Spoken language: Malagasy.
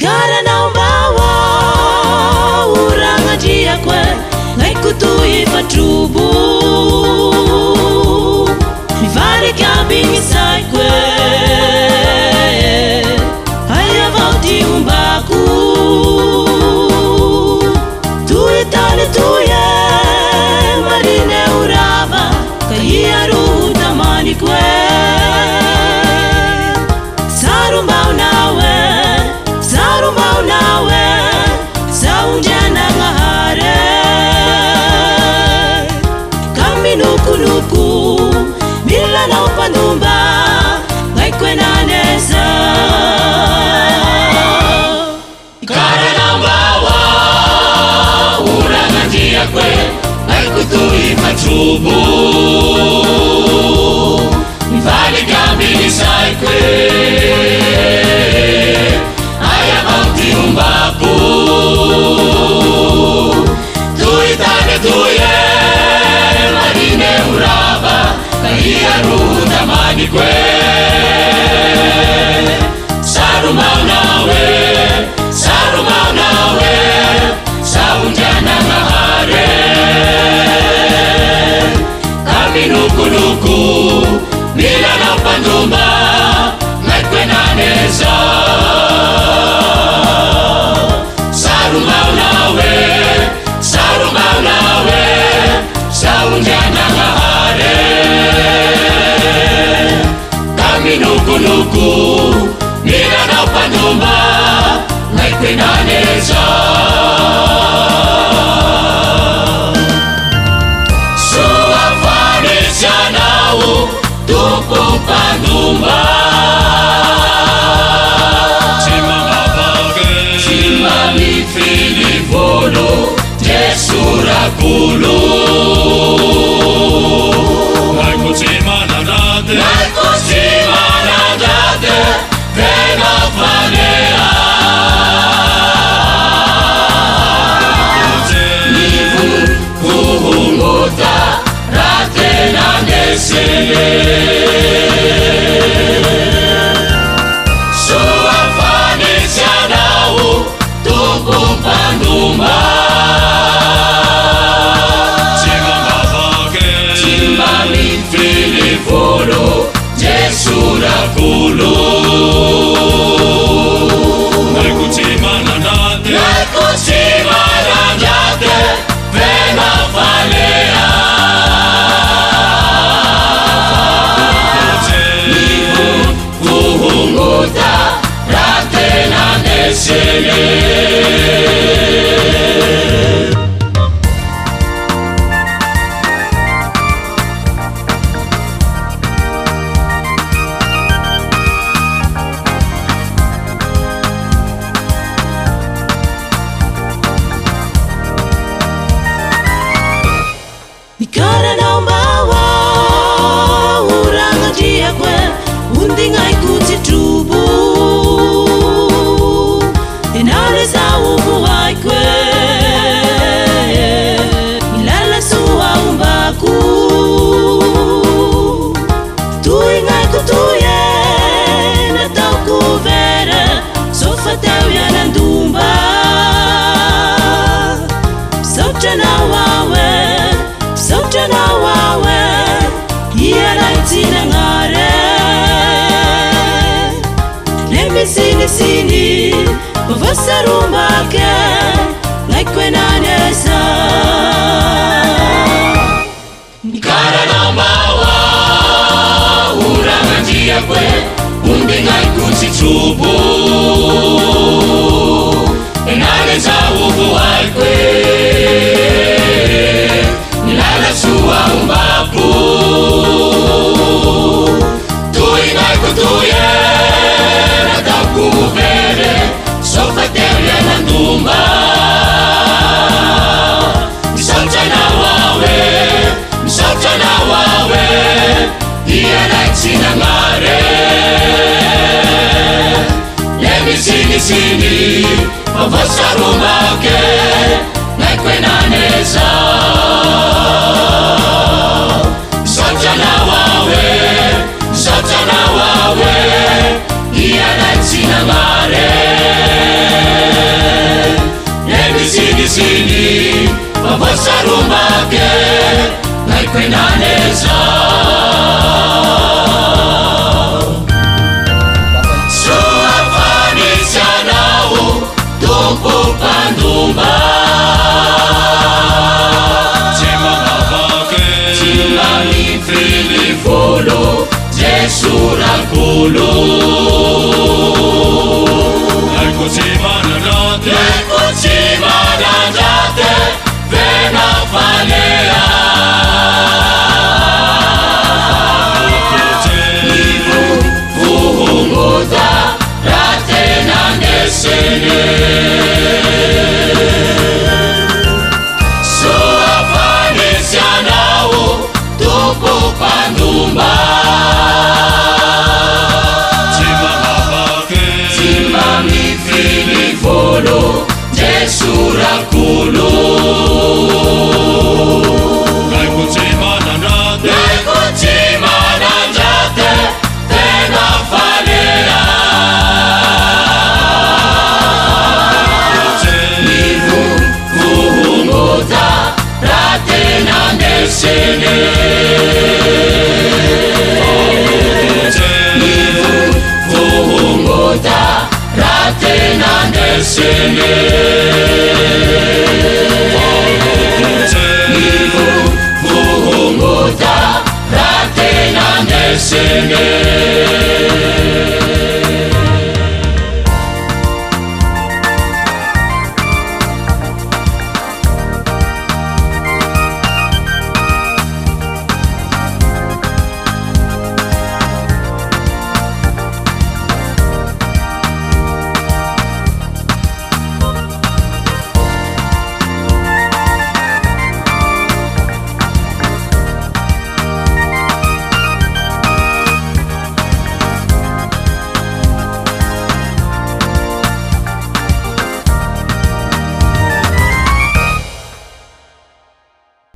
Mikara naombawa uranga dia kwe ngai kutui fatrubu Mifari kabingi sai kwe Haya vauti umbaku Tui tale tuye marine urava Kaya ruhu tamani kwe Sarumbau nawe Saunjana ngahare Kami nuku Bila na upandumba Ngaikwe na nesa Mikara naombawa uranga njia kwe Ngaikutui matrubu Mifali kabili sai kwe Aya bauti umbaku Tuitane tuye marine urava Kaya ruhu tamani kwe Sarumau nawe Saunjana ngahare Kami nuku Bila na pandumba Ngaikwe na nesa Sarumau nawe Saunjana ngahare Kami nuku Bila na pandumba Ngaikwe na nesa Suafane sianau Tupu pandumba Cimami filifolo Jesurakulu Ngaiku cimanadate Vena fanea Nivu kuhunguta Ratena nesele Suafane sianau Tupu pandumba Cimami filifolo Jesurakulu Ngaiku cimanadate Vena fanea Nivu kuhunguta Ratena nesele Mikara naombawa uranga dia kwe Undi ngaiku titrubu Enale sa ubu waikwe Ilala suwa umbaku Tui ngaiku tuye Na tau kuvere Sofa teu ya nandumba Sauchana wawe Iera itina ngare Nemi sini Bavasa rumbake Ngaikwe na nesa Mikara naombawa uranga njia kwe Undi ngaiku citrubu Enale za ubu waikwe Nilala suwa umbaku Tui ngaiku tuye Nataku vere Sofa teule nandumba Msauchana wawe Dia naitina ngare Lemi sini Mavasa rumbake Ngaikwe na nesa Msauchana wawe Dia naitina ngare nesini mavosarumake naikwenaneza soafanisianao tompo pandumba timamifilifolo Jesu rakulu naikuchimanandate venafalea vuhunguta ratenandesene soafanisianao tupu pandumba timamifilifolo Jesu rakulu naikuchimanandate venafalea vuhunguta ratenandesene vuhunguta ratenandesene vuhunguta ratenandesene